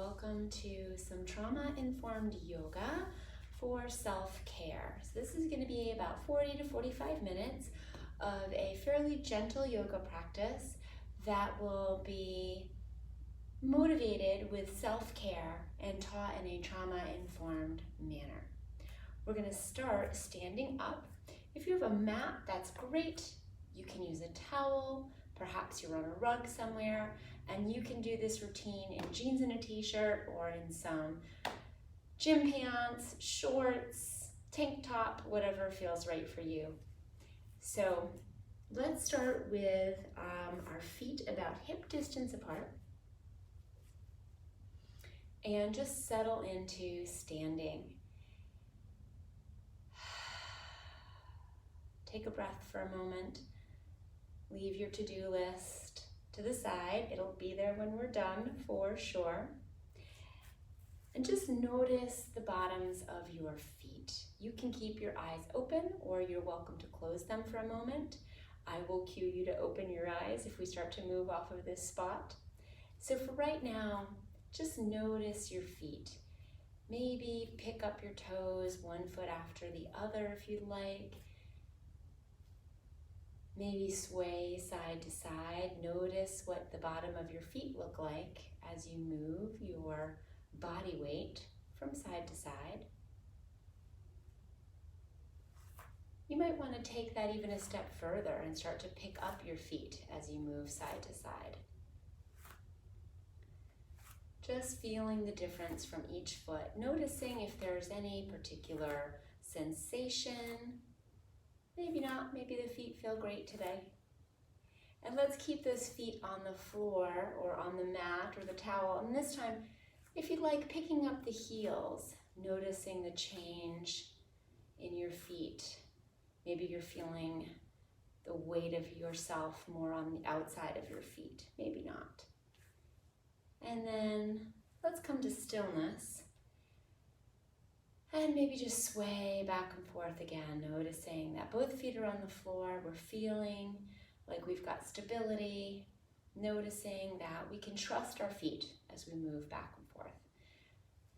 welcome to some trauma-informed yoga for self-care. So this is going to be about 40 to 45 minutes of a fairly gentle yoga practice that will be motivated with self-care and taught in a trauma-informed manner. We're going to start standing up. If you have a mat, that's great. You can use a towel, perhaps you're on a rug somewhere, and you can do this routine in jeans and a t-shirt or in some gym pants, shorts, tank top, whatever feels right for you. So let's start with our feet about hip distance apart and just settle into standing. Take a breath for a moment. Leave your to-do list to the side. It'll be there when we're done for sure. And just notice the bottoms of your feet. You can keep your eyes open or you're welcome to close them for a moment. I will cue you to open your eyes if we start to move off of this spot. So for right now, just notice your feet. Maybe pick up your toes one foot after the other if you'd like. Maybe sway side to side. Notice what the bottom of your feet look like as you move your body weight from side to side. You might want to take that even a step further and start to pick up your feet as you move side to side. Just feeling the difference from each foot, noticing if there's any particular sensation. Maybe not, maybe the feet feel great today. And let's keep those feet on the floor or on the mat or the towel. And this time, if you'd like, picking up the heels, noticing the change in your feet. Maybe you're feeling the weight of yourself more on the outside of your feet, maybe not. And then let's come to stillness. And maybe just sway back and forth again, noticing that both feet are on the floor. We're feeling like we've got stability, noticing that we can trust our feet as we move back and forth.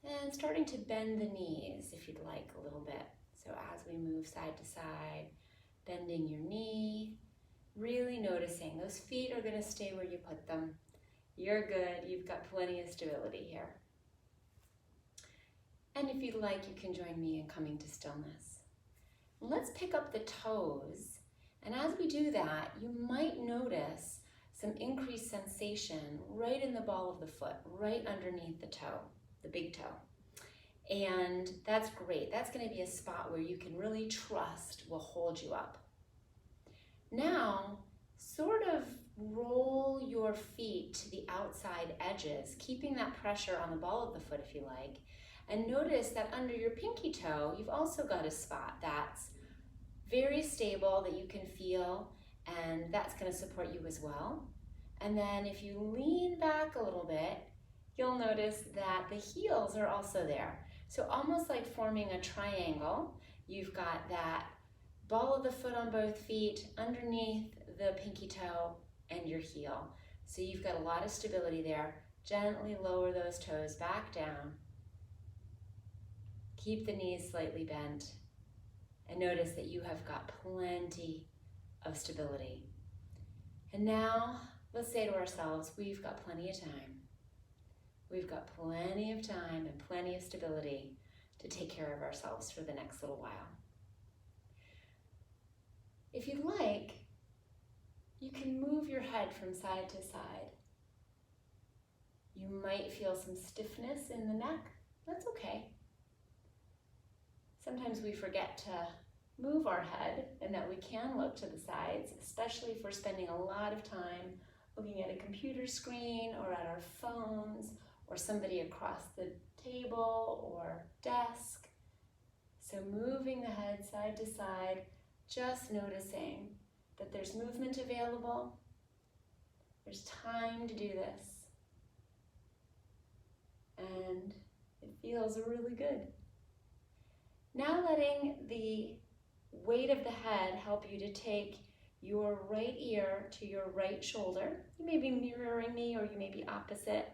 And starting to bend the knees if you'd like a little bit. So as we move side to side, bending your knee, really noticing those feet are going to stay where you put them. You're good, you've got plenty of stability here. And if you'd like, you can join me in coming to stillness. Let's pick up the toes. And as we do that, you might notice some increased sensation right in the ball of the foot, right underneath the toe, the big toe. And that's great. That's going to be a spot where you can really trust will hold you up. Now, sort of roll your feet to the outside edges, keeping that pressure on the ball of the foot if you like. And notice that under your pinky toe, you've also got a spot that's very stable that you can feel, and that's going to support you as well. And then if you lean back a little bit, you'll notice that the heels are also there. So almost like forming a triangle, you've got that ball of the foot on both feet, underneath the pinky toe, and your heel. So you've got a lot of stability there. Gently lower those toes back down. Keep the knees slightly bent and notice that you have got plenty of stability. And now let's say to ourselves, we've got plenty of time. We've got plenty of time and plenty of stability to take care of ourselves for the next little while. If you'd like, you can move your head from side to side. You might feel some stiffness in the neck. That's okay. Sometimes we forget to move our head and that we can look to the sides, especially if we're spending a lot of time looking at a computer screen or at our phones or somebody across the table or desk. So moving the head side to side, just noticing that there's movement available. There's time to do this. And it feels really good. Now letting the weight of the head help you to take your right ear to your right shoulder. You may be mirroring me or you may be opposite.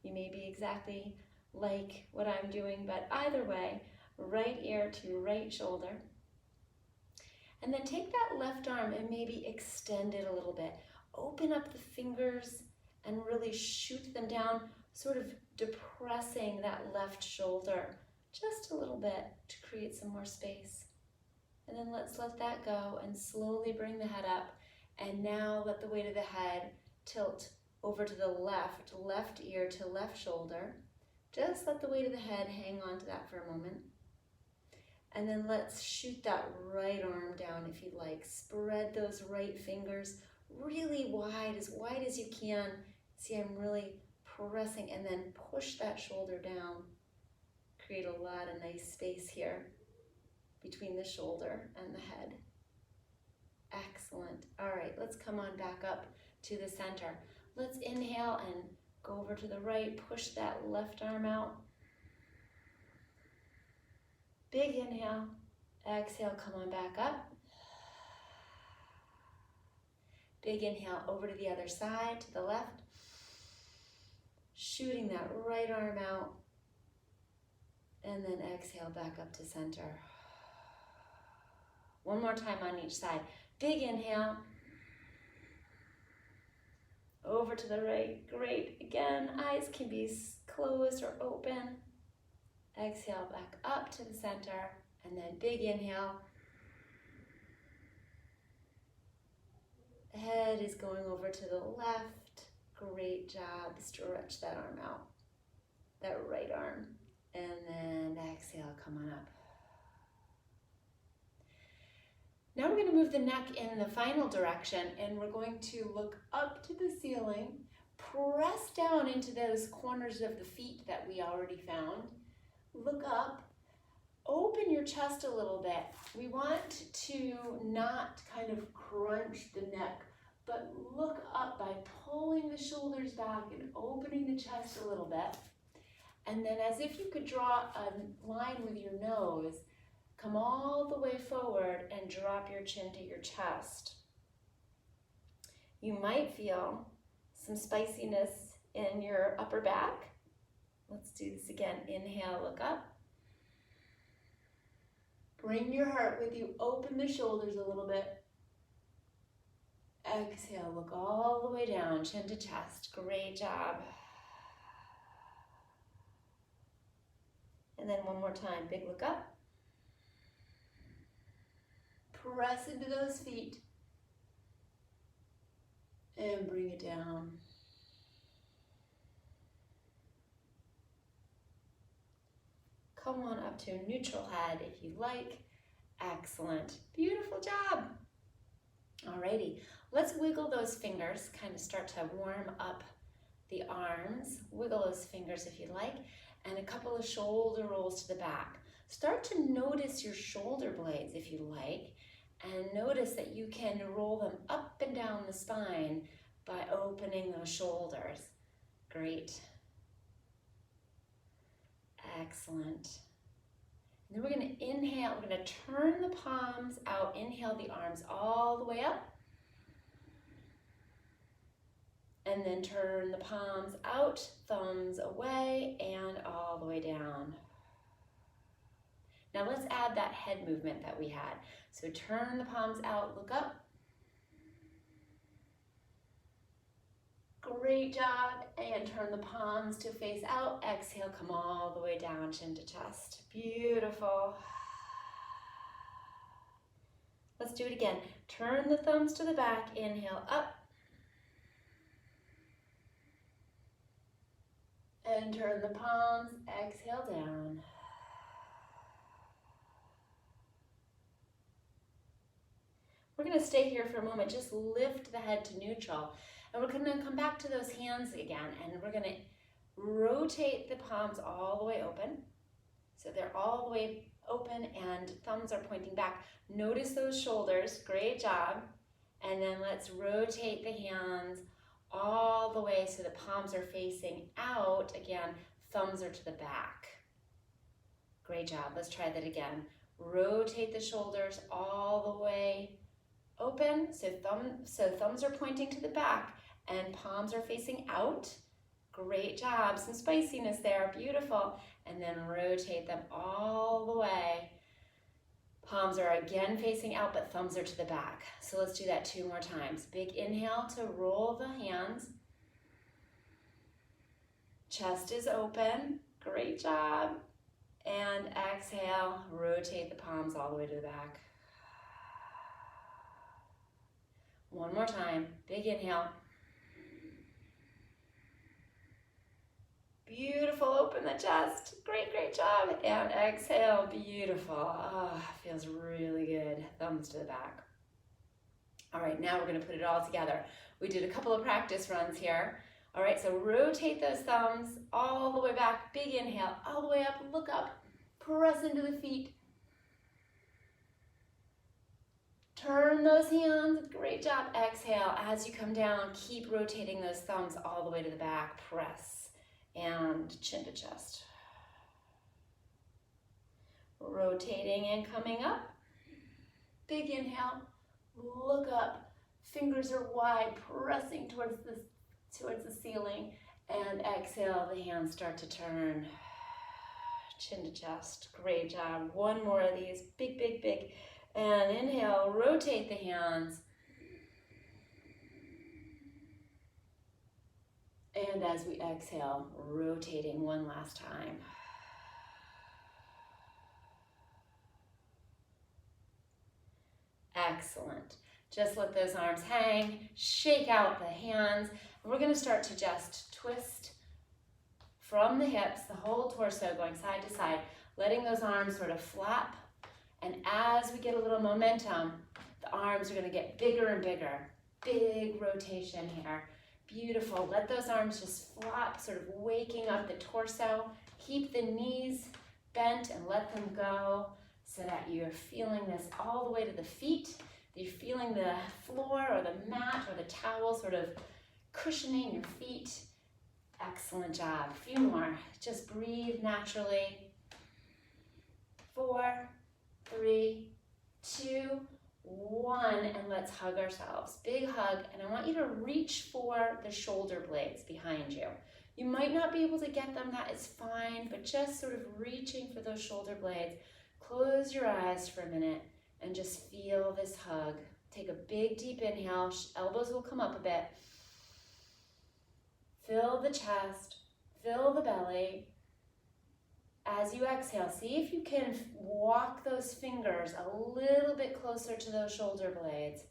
You may be exactly like what I'm doing, but either way, right ear to right shoulder. And then take that left arm and maybe extend it a little bit. Open up the fingers and really shoot them down, sort of depressing that left shoulder just a little bit to create some more space. And then let's let that go and slowly bring the head up. And now let the weight of the head tilt over to the left ear to left shoulder. Just let the weight of the head hang on to that for a moment. And then let's shoot that right arm down if you like. Spread those right fingers really wide as you can. See, I'm really pressing, and then push that shoulder down. Create a lot of nice space here between the shoulder and the head. Excellent. All right, let's come on back up to the center. Let's inhale and go over to the right. Push that left arm out. Big inhale. Exhale, come on back up. Big inhale over to the other side, to the left. Shooting that right arm out. And then exhale back up to center. One more time on each side. Big inhale. Over to the right. Great. Again, eyes can be closed or open. Exhale back up to the center. And then big inhale. Head is going over to the left. Great job. Stretch that arm out. That right arm. And then exhale, come on up. Now we're going to move the neck in the final direction, and we're going to look up to the ceiling, press down into those corners of the feet that we already found. Look up, open your chest a little bit. We want to not kind of crunch the neck, but look up by pulling the shoulders back and opening the chest a little bit. And then as if you could draw a line with your nose, come all the way forward and drop your chin to your chest. You might feel some spiciness in your upper back. Let's do this again. Inhale, look up. Bring your heart with you. Open the shoulders a little bit. Exhale, look all the way down, chin to chest. Great job. And then one more time, big look up. Press into those feet. And bring it down. Come on up to a neutral head if you like. Excellent. Beautiful job. Alrighty, let's wiggle those fingers, kind of start to warm up the arms. Wiggle those fingers if you like. And a couple of shoulder rolls to the back. Start to notice your shoulder blades if you like, and notice that you can roll them up and down the spine by opening those shoulders. Great. Excellent. And then we're going to inhale, we're going to turn the palms out, inhale the arms all the way up. And then turn the palms out, thumbs away, and all the way down. Now let's add that head movement that we had. So turn the palms out, look up. Great job. And turn the palms to face out. Exhale, come all the way down, chin to chest. Beautiful. Let's do it again. Turn the thumbs to the back, inhale up. And turn the palms, exhale down. We're going to stay here for a moment, just lift the head to neutral. And we're going to come back to those hands again, and we're going to rotate the palms all the way open. So they're all the way open and thumbs are pointing back. Notice those shoulders, great job. And then let's rotate the hands all the way so the palms are facing out. Again, thumbs are to the back. Great job. Let's try that again. Rotate the shoulders all the way open. So thumbs are pointing to the back and palms are facing out. Great job. Some spiciness there. Beautiful. And then rotate them all the way. Palms are again facing out, but thumbs are to the back. So let's do that 2 more times. Big inhale to roll the hands. Chest is open. Great job. And exhale, rotate the palms all the way to the back. One more time. Big inhale. Beautiful, open the chest. Great, great job. And exhale, beautiful. Oh, feels really good. Thumbs to the back. All right, now we're gonna put it all together. We did a couple of practice runs here. All right, so rotate those thumbs all the way back. Big inhale, all the way up, look up, press into the feet. Turn those hands, great job. Exhale, as you come down, keep rotating those thumbs all the way to the back. Press and chin to chest. Rotating and coming up. Big inhale, look up, fingers are wide, pressing towards the ceiling. And exhale, the hands start to turn. Chin to chest, great job. One more of these, big, big, big. And inhale, rotate the hands. And as we exhale, rotating one last time. Excellent. Just let those arms hang, shake out the hands. And we're gonna start to just twist from the hips, the whole torso going side to side, letting those arms sort of flap. And as we get a little momentum, the arms are gonna get bigger and bigger. Big rotation here. Beautiful. Let those arms just flop, sort of waking up the torso. Keep the knees bent and let them go so that you're feeling this all the way to the feet. You're feeling the floor or the mat or the towel sort of cushioning your feet. Excellent job. A few more. Just breathe naturally. 4, 3, 2, 1, and let's hug ourselves. Big hug, and I want you to reach for the shoulder blades behind you. You might not be able to get them, that is fine, but just sort of reaching for those shoulder blades. Close your eyes for a minute and just feel this hug. Take a big deep inhale, elbows will come up a bit. Fill the chest, fill the belly. As you exhale, see if you can walk those fingers a little bit closer to those shoulder blades.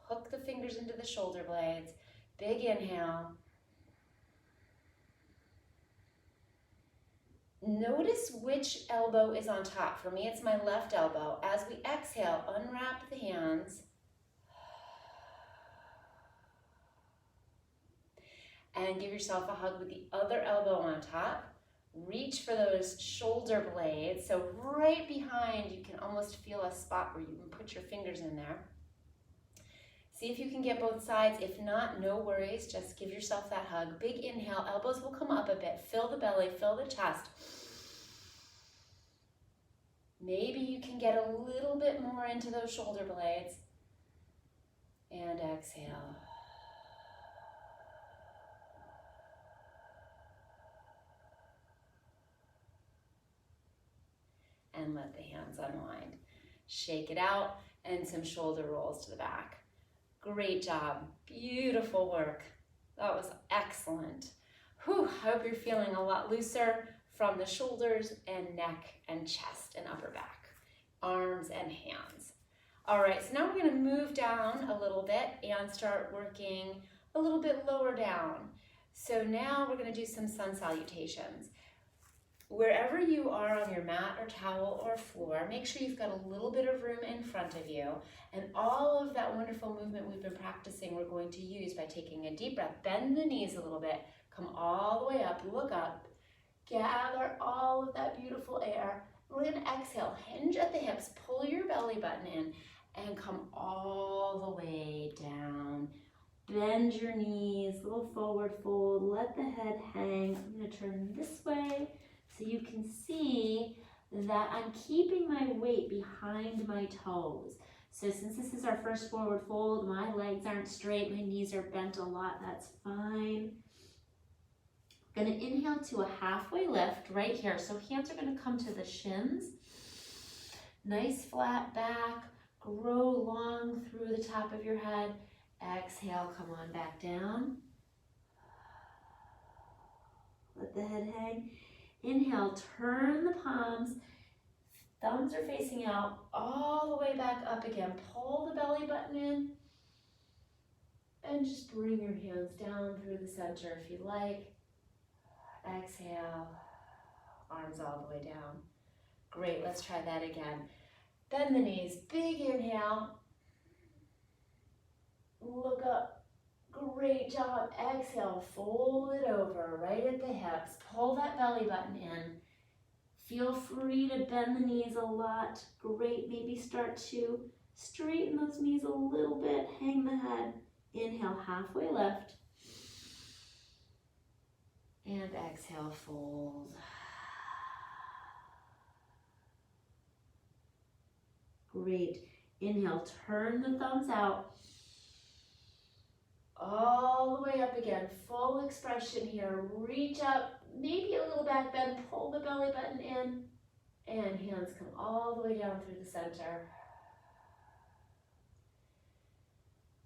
Hook the fingers into the shoulder blades. Big inhale. Notice which elbow is on top. For me, it's my left elbow. As we exhale, unwrap the hands. And give yourself a hug with the other elbow on top. Reach for those shoulder blades. So right behind, you can almost feel a spot where you can put your fingers in there. See if you can get both sides. If not, no worries. Just give yourself that hug. Big inhale. Elbows will come up a bit. Fill the belly, fill the chest. Maybe you can get a little bit more into those shoulder blades. And exhale. And let the hands unwind. Shake it out and some shoulder rolls to the back. Great job. Beautiful work. That was excellent. Whew, I hope you're feeling a lot looser from the shoulders and neck and chest and upper back, arms and hands. All right, so now we're gonna move down a little bit and start working a little bit lower down. So now we're gonna do some sun salutations. Wherever you are on your mat or towel or floor, make sure you've got a little bit of room in front of you. And all of that wonderful movement we've been practicing, we're going to use by taking a deep breath. Bend the knees a little bit, come all the way up, look up, gather all of that beautiful air. We're gonna exhale, hinge at the hips, pull your belly button in, and come all the way down. Bend your knees, little forward fold, let the head hang. I'm gonna turn this way, so you can see that I'm keeping my weight behind my toes. So since this is our first forward fold, my legs aren't straight, my knees are bent a lot, that's fine. Gonna inhale to a halfway lift right here. So hands are gonna come to the shins. Nice flat back, grow long through the top of your head. Exhale, come on back down. Let the head hang. Inhale, turn the palms. Thumbs are facing out, all the way back up again. Pull the belly button in. And just bring your hands down through the center if you like. Exhale, arms all the way down. Great, let's try that again. Bend the knees, big inhale. Look up, great job. Exhale, fold it over right at the hips. Pull that belly button in. Feel free to bend the knees a lot. Great, maybe start to straighten those knees a little bit. Hang the head. Inhale, halfway lift. And exhale, fold. Great. Inhale, turn the thumbs out. All the way up again. Full expression here. Reach up, maybe a little back bend. Pull the belly button in. And hands come all the way down through the center.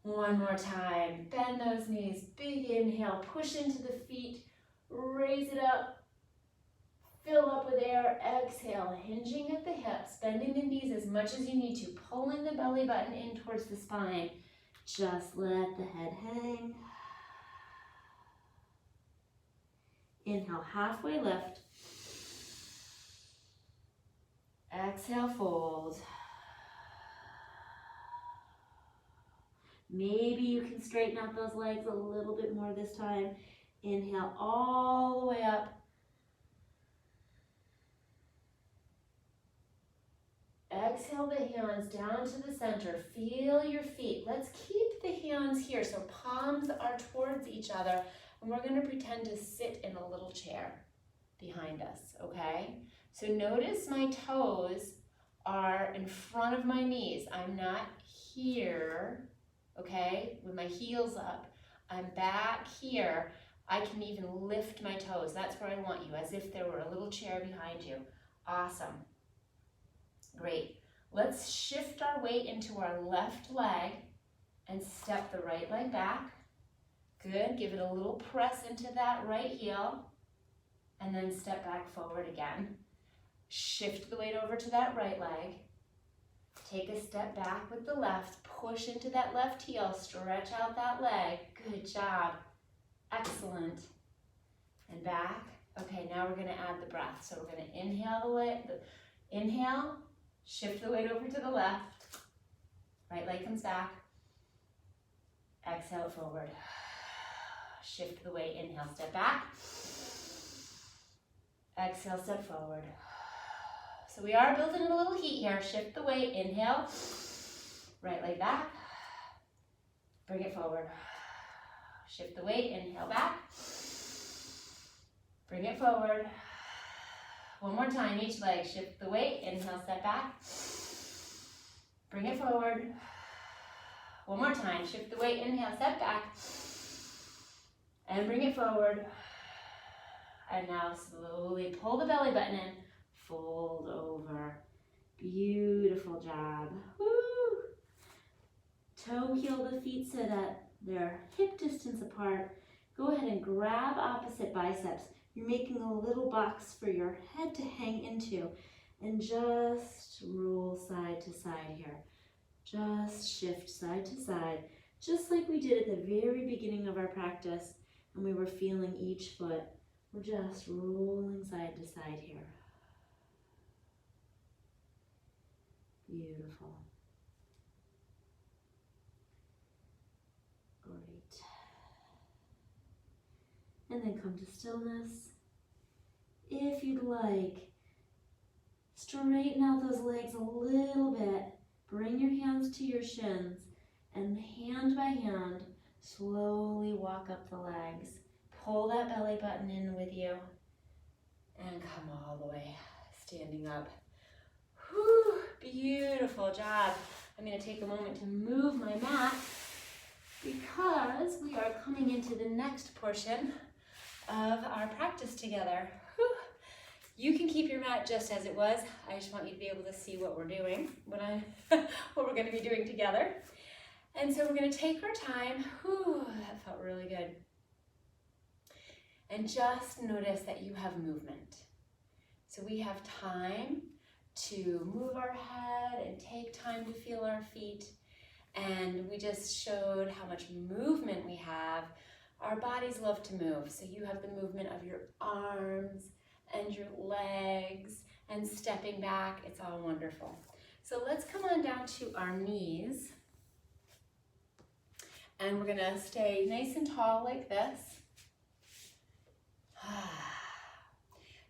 One more time. Bend those knees. Big inhale. Push into the feet. Raise it up. Fill up with air. Exhale. Hinging at the hips. Bending the knees as much as you need to. Pulling the belly button in towards the spine. Just let the head hang. Inhale, halfway lift. Exhale, fold. Maybe you can straighten out those legs a little bit more this time. Inhale all the way up. Exhale the hands down to the center. Feel your feet. Let's keep the hands here so palms are towards each other. And we're going to pretend to sit in a little chair behind us, okay? So notice my toes are in front of my knees. I'm not here, okay, with my heels up. I'm back here. I can even lift my toes. That's where I want you, as if there were a little chair behind you. Awesome. Great. Let's shift our weight into our left leg and step the right leg back. Good. Give it a little press into that right heel and then step back forward again. Shift the weight over to that right leg. Take a step back with the left. Push into that left heel. Stretch out that leg. Good job. Excellent. And back. Okay, now we're going to add the breath. So we're going to inhale inhale. Shift the weight over to the left. Right leg comes back. Exhale it forward. Shift the weight. Inhale, step back. Exhale, step forward. So we are building a little heat here. Shift the weight. Inhale. Right leg back. Bring it forward. Shift the weight. Inhale back. Bring it forward. One more time, each leg. Shift the weight. Inhale, step back. Bring it forward. One more time. Shift the weight. Inhale, step back. And bring it forward. And now slowly pull the belly button in. Fold over. Beautiful job. Woo! Toe heel the feet so that they're hip distance apart. Go ahead and grab opposite biceps. You're making a little box for your head to hang into. And just roll side to side here. Just shift side to side, just like we did at the very beginning of our practice. And we were feeling each foot. We're just rolling side to side here. Beautiful. Great. And then come to stillness. If you'd like, straighten out those legs a little bit. Bring your hands to your shins and hand by hand, slowly walk up the legs. Pull that belly button in with you and come all the way, standing up. Whew, beautiful job. I'm going to take a moment to move my mat because we are coming into the next portion of our practice together. Whew. You can keep your mat just as it was. I just want you to be able to see what we're doing, what we're going to be doing together. And so we're going to take our time. Whew, that felt really good. And just notice that you have movement. So we have time to move our head and take time to feel our feet. And we just showed how much movement we have. Our bodies love to move. So you have the movement of your arms and your legs and stepping back. It's all wonderful. So let's come on down to our knees. And we're gonna stay nice and tall like this.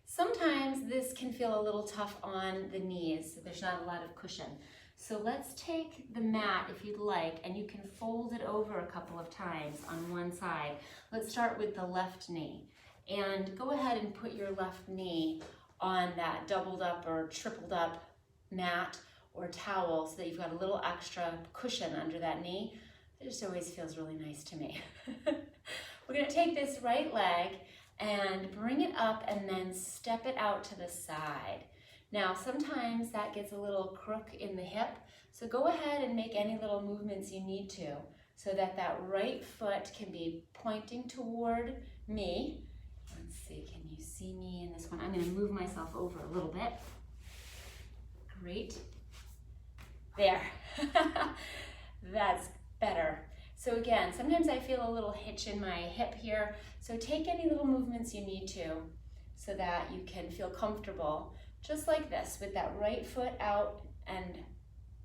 Sometimes this can feel a little tough on the knees, so there's not a lot of cushion. So let's take the mat, if you'd like, and you can fold it over a couple of times on one side. Let's start with the left knee. And go ahead and put your left knee on that doubled up or tripled up mat or towel so that you've got a little extra cushion under that knee. It just always feels really nice to me. We're gonna take this right leg and bring it up and then step it out to the side. Now, sometimes that gets a little crook in the hip, so go ahead and make any little movements you need to so that that right foot can be pointing toward me. Let's see, can you see me in this one? I'm gonna move myself over a little bit. Great. There. That's better. So again, sometimes I feel a little hitch in my hip here, so take any little movements you need to so that you can feel comfortable, just like this, with that right foot out and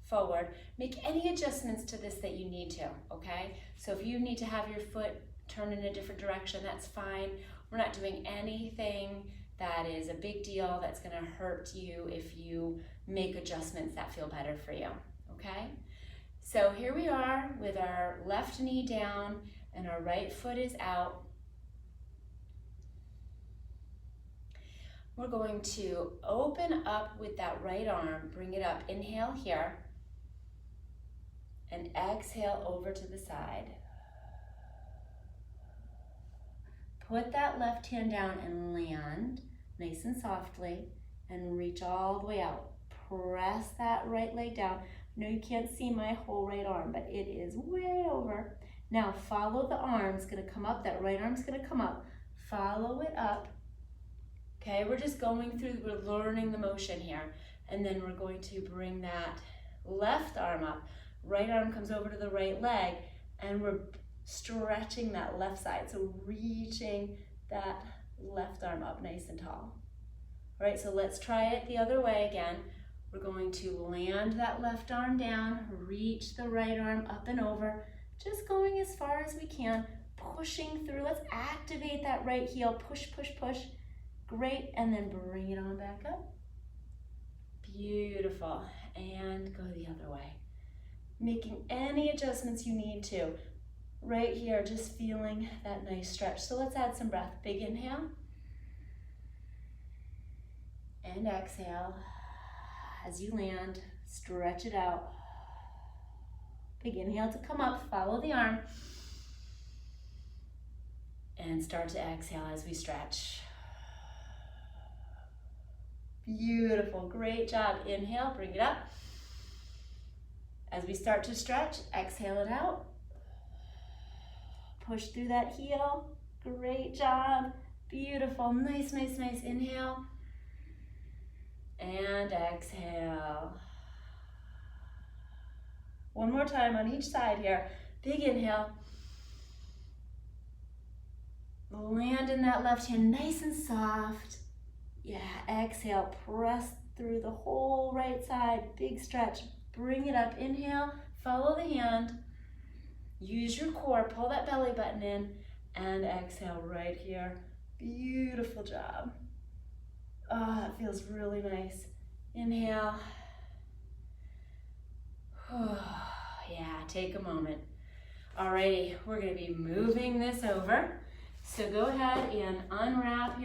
forward. Make any adjustments to this that you need to, okay? So if you need to have your foot turn in a different direction, that's fine. We're not doing anything that is a big deal that's gonna hurt you if you make adjustments that feel better for you, okay? So here we are with our left knee down and our right foot is out. We're going to open up with that right arm, bring it up, inhale here, and exhale over to the side. Put that left hand down and land nice and softly and reach all the way out. Press that right leg down. No, you can't see my whole right arm, but it is way over. Now follow the arm, it's gonna come up, that right arm's gonna come up. Follow it up. Okay, we're just going through, we're learning the motion here. And then we're going to bring that left arm up. Right arm comes over to the right leg, and we're stretching that left side. So reaching that left arm up nice and tall. All right, so let's try it the other way again. We're going to land that left arm down, reach the right arm up and over, just going as far as we can, pushing through. Let's activate that right heel, push, push, push. Great, and then bring it on back up. Beautiful, and go the other way. Making any adjustments you need to. Right here, just feeling that nice stretch. So let's add some breath. Big inhale, and exhale. As you land, stretch it out. Big inhale to come up, follow the arm. And start to exhale as we stretch. Beautiful, great job. Inhale, bring it up. As we start to stretch, exhale it out. Push through that heel. Great job. Beautiful, nice, nice, nice. Inhale. And exhale. One more time on each side here. Big inhale. Land in that left hand nice and soft. Yeah, exhale, press through the whole right side. Big stretch, bring it up. Inhale, follow the hand. Use your core, pull that belly button in, and exhale right here. Beautiful job. Oh, it feels really nice. Inhale. Yeah, take a moment. Alrighty, we're gonna be moving this over. So go ahead and unwrap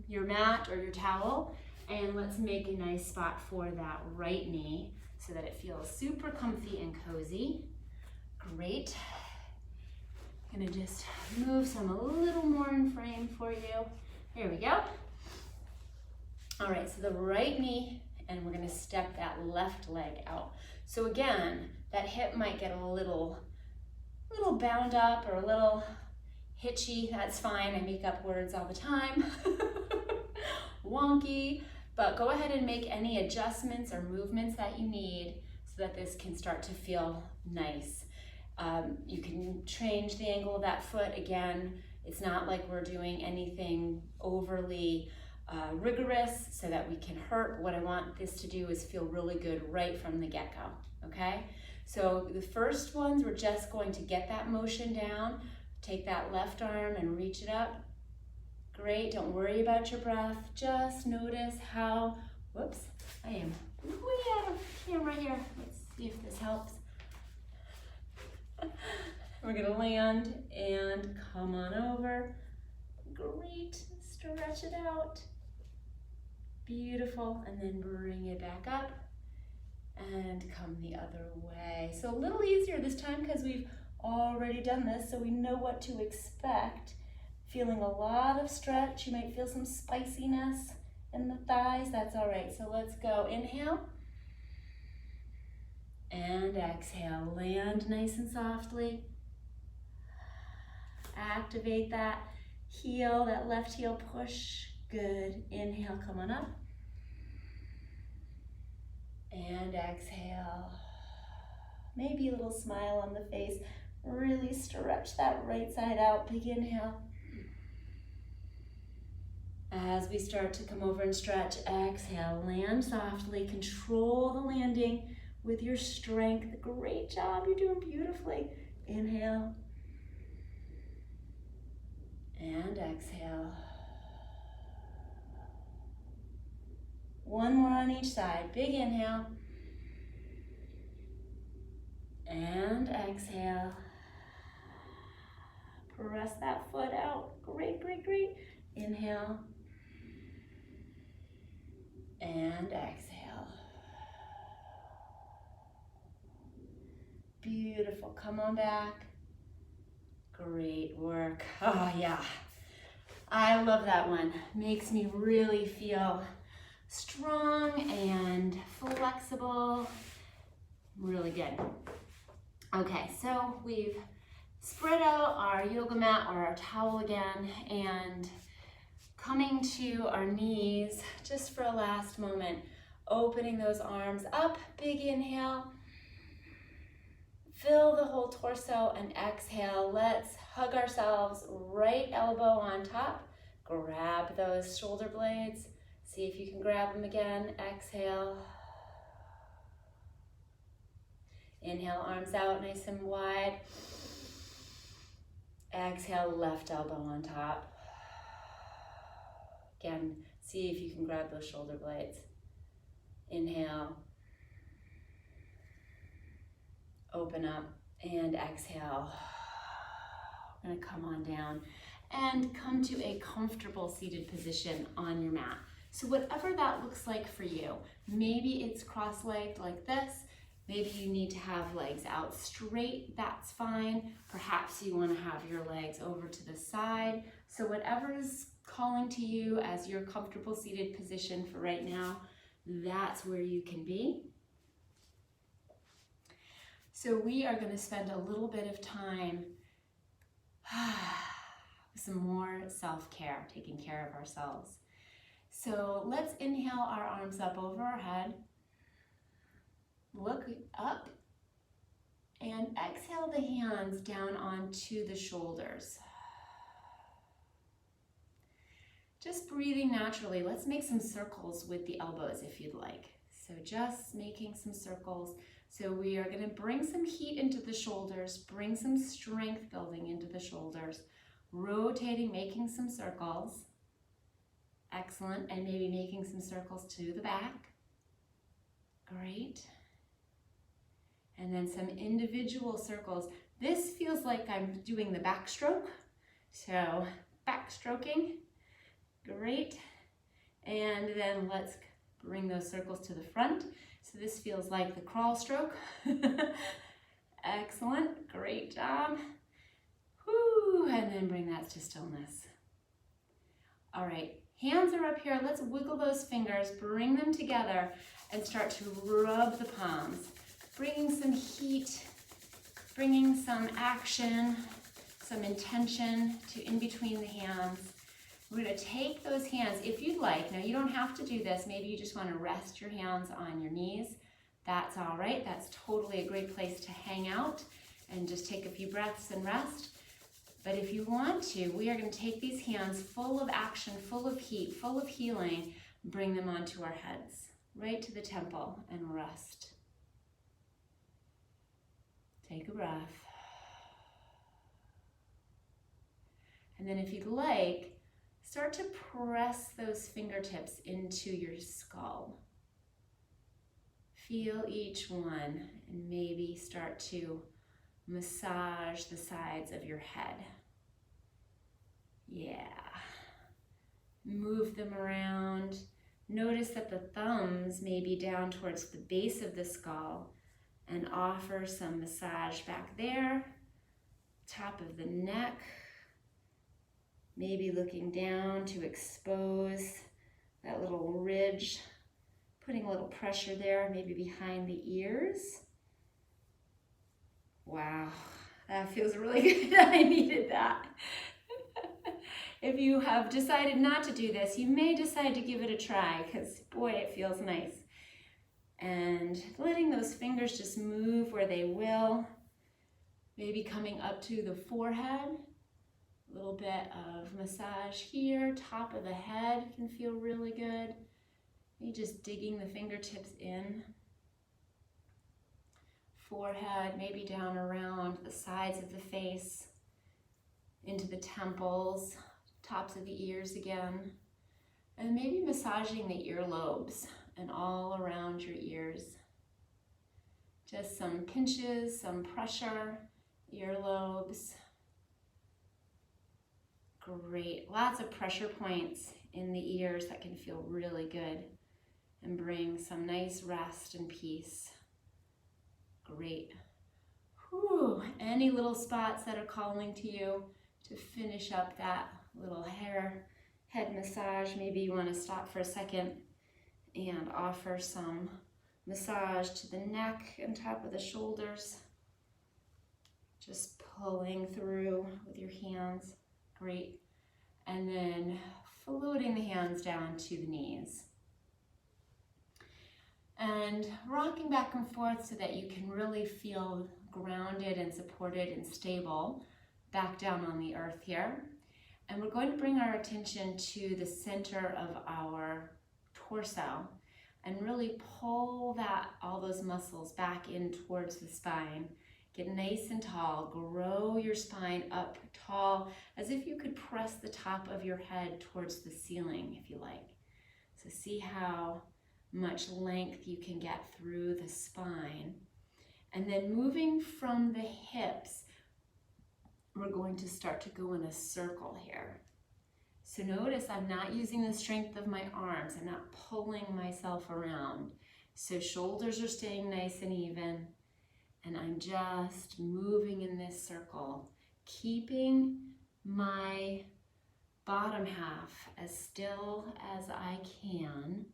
your mat or your towel, and let's make a nice spot for that right knee. so that it feels super comfy and cozy. Great. Gonna just move some a little more in frame for you. There we go. All right, so the right knee, and we're gonna step that left leg out. So again, that hip might get a little bound up or a little hitchy. That's fine, I make up words all the time. Wonky, but go ahead and make any adjustments or movements that you need so that this can start to feel nice. You can change the angle of that foot. Again, it's not like we're doing anything overly rigorous so that we can hurt. What I want this to do is feel really good right from the get-go, okay? So the first ones, we're just going to get that motion down. Take that left arm and reach it up. Great, don't worry about your breath. Just notice how, whoops, I am way out of camera here. Let's see if this helps. We're gonna land and come on over. Great, stretch it out. Beautiful, and then bring it back up and come the other way. So a little easier this time because we've already done this, so we know what to expect. Feeling a lot of stretch. You might feel some spiciness in the thighs. That's all right. So let's go. Inhale and exhale. Land nice and softly. Activate that heel, that left heel push. Good. Inhale, come on up. And exhale. Maybe a little smile on the face. Really stretch that right side out. Big inhale. As we start to come over and stretch, exhale, land softly, control the landing with your strength. Great job, you're doing beautifully. Inhale. And exhale. One more on each side. Big inhale. And exhale. Press that foot out. Great, great, great. Inhale. And exhale. Beautiful. Come on back. Great work. Oh, yeah. I love that one. Makes me really feel strong and flexible. Really good. Okay, so we've spread out our yoga mat or our towel again and coming to our knees just for a last moment. Opening those arms up, big inhale. Fill the whole torso and exhale. Let's hug ourselves, right elbow on top. Grab those shoulder blades. See if you can grab them again. Exhale. Inhale, arms out nice and wide. Exhale, left elbow on top. Again, see if you can grab those shoulder blades. Inhale. Open up and exhale. We're gonna come on down and come to a comfortable seated position on your mat. So whatever that looks like for you, maybe it's cross-legged like this, maybe you need to have legs out straight, that's fine. Perhaps you wanna have your legs over to the side. So whatever is calling to you as your comfortable seated position for right now, that's where you can be. So we are gonna spend a little bit of time with some more self-care, taking care of ourselves. So let's inhale our arms up over our head. Look up and exhale the hands down onto the shoulders. Just breathing naturally. Let's make some circles with the elbows if you'd like. So just making some circles. So we are gonna bring some heat into the shoulders, bring some strength building into the shoulders, rotating, making some circles. Excellent, and maybe making some circles to the back. Great. And then some individual circles. This feels like I'm doing the backstroke. So backstroking, great. And then let's Bring those circles to the front. So this feels like the crawl stroke. Excellent, great job. Whew, and then bring that to stillness. All right, hands are up here. Let's wiggle those fingers, bring them together, and start to rub the palms. Bringing some heat, bringing some action, some intention to in between the hands. We're gonna take those hands, if you'd like, now you don't have to do this, maybe you just wanna rest your hands on your knees. That's all right, that's totally a great place to hang out and just take a few breaths and rest. But if you want to, we are gonna take these hands full of action, full of heat, full of healing, bring them onto our heads, right to the temple, and rest. Take a breath. And then if you'd like, start to press those fingertips into your skull. Feel each one and maybe start to massage the sides of your head. Yeah. Move them around. Notice that the thumbs may be down towards the base of the skull, and offer some massage back there, top of the neck, maybe looking down to expose that little ridge, putting a little pressure there, maybe behind the ears. Wow, that feels really good. I needed that. If you have decided not to do this, you may decide to give it a try, because boy, it feels nice. And letting those fingers just move where they will. Maybe coming up to the forehead. A little bit of massage here. Top of the head can feel really good. Maybe just digging the fingertips in. Forehead, maybe down around the sides of the face. Into the temples, tops of the ears again. And maybe massaging the earlobes and all around your ears. Just some pinches, some pressure, earlobes. Great, lots of pressure points in the ears that can feel really good and bring some nice rest and peace. Great. Whew. Any little spots that are calling to you to finish up that little head massage. Maybe you want to stop for a second and offer some massage to the neck and top of the shoulders. Just pulling through with your hands. Great. And then floating the hands down to the knees. And rocking back and forth so that you can really feel grounded and supported and stable back down on the earth here. And we're going to bring our attention to the center of our torso and really pull all those muscles back in towards the spine. Get nice and tall, grow your spine up tall, as if you could press the top of your head towards the ceiling, if you like. So see how much length you can get through the spine. And then moving from the hips, we're going to start to go in a circle here. So notice I'm not using the strength of my arms. I'm not pulling myself around. So shoulders are staying nice and even. And I'm just moving in this circle, keeping my bottom half as still as I can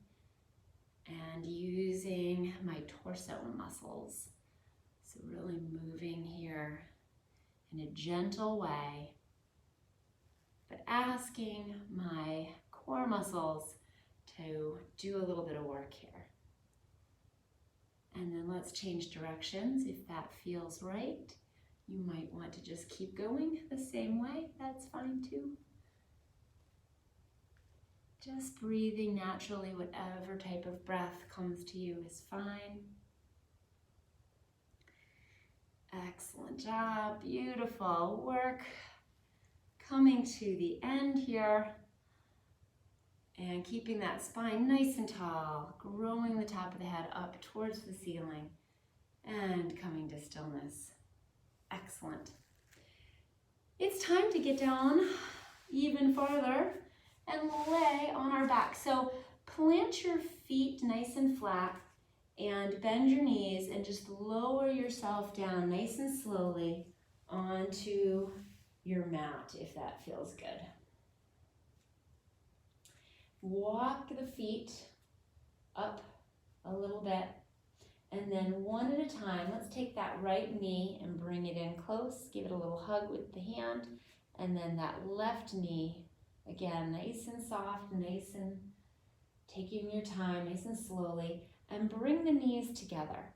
and using my torso muscles. So really moving here in a gentle way, but asking my core muscles to do a little bit of work here. And then let's change directions if that feels right. You might want to just keep going the same way, that's fine too. Just breathing naturally, whatever type of breath comes to you is fine. Excellent job, beautiful work. Coming to the end here and keeping that spine nice and tall, growing the top of the head up towards the ceiling and coming to stillness. Excellent. It's time to get down even farther and lay on our back. So plant your feet nice and flat and bend your knees and just lower yourself down nice and slowly onto your mat if that feels good. Walk the feet up a little bit, and then one at a time, let's take that right knee and bring it in close. Give it a little hug with the hand, and then that left knee, again, nice and soft, nice and taking your time, nice and slowly, and bring the knees together.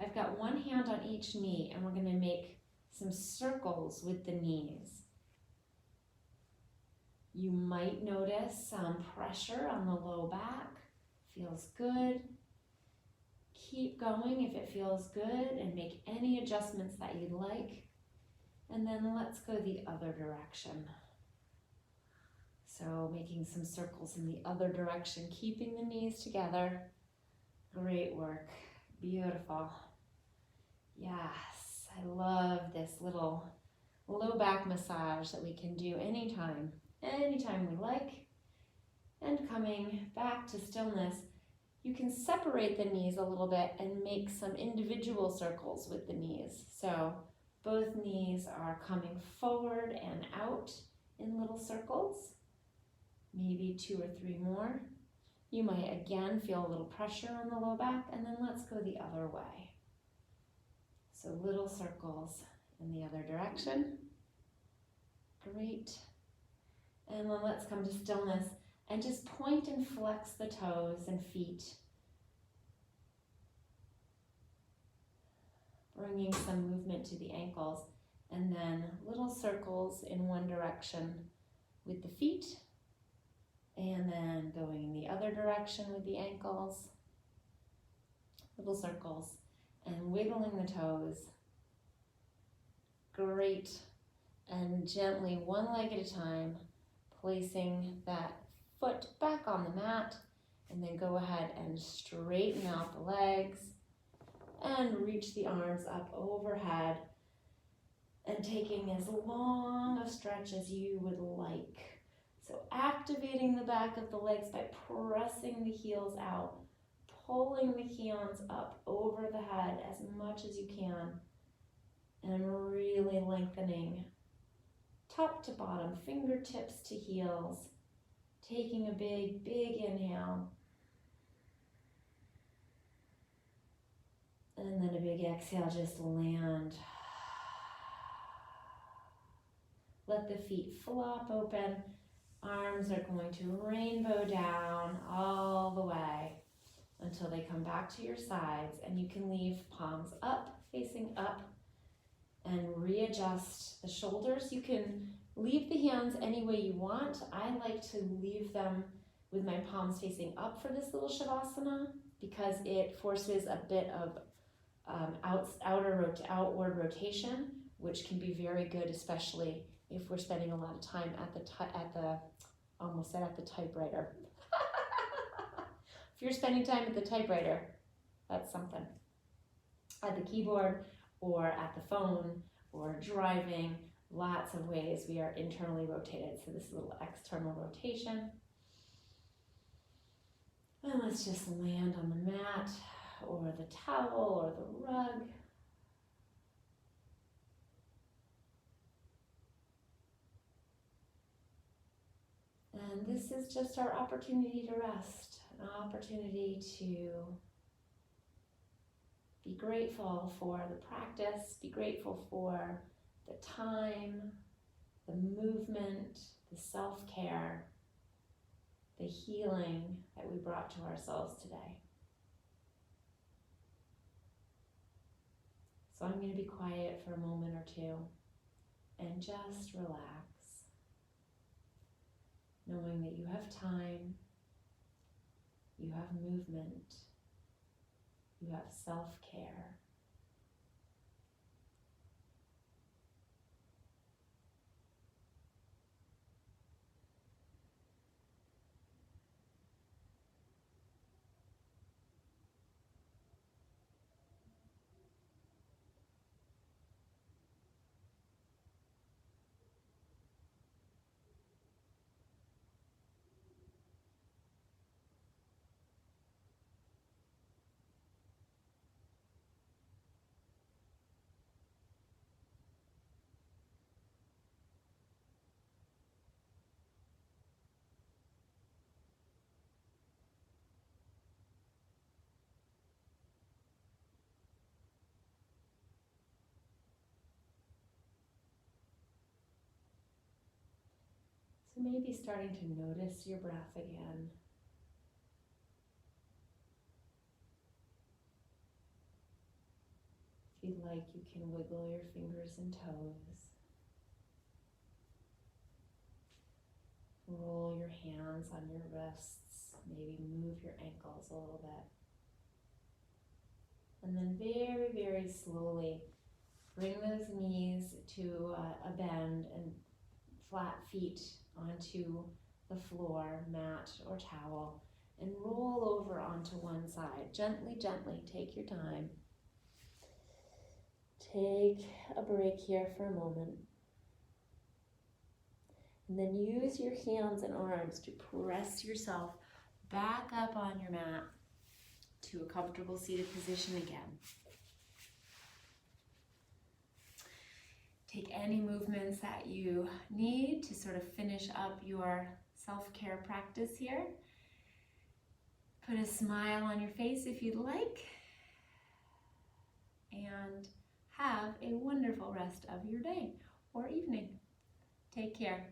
I've got one hand on each knee, and we're going to make some circles with the knees. You might notice some pressure on the low back. Feels good. Keep going if it feels good, and make any adjustments that you'd like. And then let's go the other direction. So making some circles in the other direction, keeping the knees together. Great work. Beautiful. Yes, I love this little low back massage that we can do anytime we like. And coming back to stillness, you can separate the knees a little bit and make some individual circles with the knees. So both knees are coming forward and out in little circles, maybe 2 or 3 more. You might again feel a little pressure on the low back, and then let's go the other way. So little circles in the other direction. Great. And then let's come to stillness and just point and flex the toes and feet. Bringing some movement to the ankles, and then little circles in one direction with the feet, and then going in the other direction with the ankles. Little circles, and wiggling the toes. Great. And gently, one leg at a time, placing that foot back on the mat, and then go ahead and straighten out the legs and reach the arms up overhead, and taking as long a stretch as you would like. So activating the back of the legs by pressing the heels out, pulling the hands up over the head as much as you can, and really lengthening top to bottom, fingertips to heels, taking a big, big inhale, and then a big exhale, just land. Let the feet flop open. Arms are going to rainbow down all the way until they come back to your sides, and you can leave palms up, facing up, and readjust the shoulders. You can leave the hands any way you want. I like to leave them with my palms facing up for this little Shavasana because it forces a bit of outward rotation, which can be very good, especially if we're spending a lot of time at the typewriter. If you're spending time at the typewriter, that's something. At the keyboard or at the phone or driving, lots of ways we are internally rotated. So this is a little external rotation. And let's just land on the mat or the towel or the rug. And this is just our opportunity to rest, an opportunity to be grateful for the practice, be grateful for the time, the movement, the self-care, the healing that we brought to ourselves today. So I'm going to be quiet for a moment or two and just relax, knowing that you have time, you have movement, you have self-care. So maybe starting to notice your breath again. If you'd like, you can wiggle your fingers and toes. Roll your hands on your wrists. Maybe move your ankles a little bit. And then very, very slowly bring those knees to a bend and flat feet onto the floor, mat or towel, and roll over onto one side. Gently, gently, take your time. Take a break here for a moment. And then use your hands and arms to press yourself back up on your mat to a comfortable seated position again. Take any movements that you need to sort of finish up your self-care practice here. Put a smile on your face if you'd like. And have a wonderful rest of your day or evening. Take care.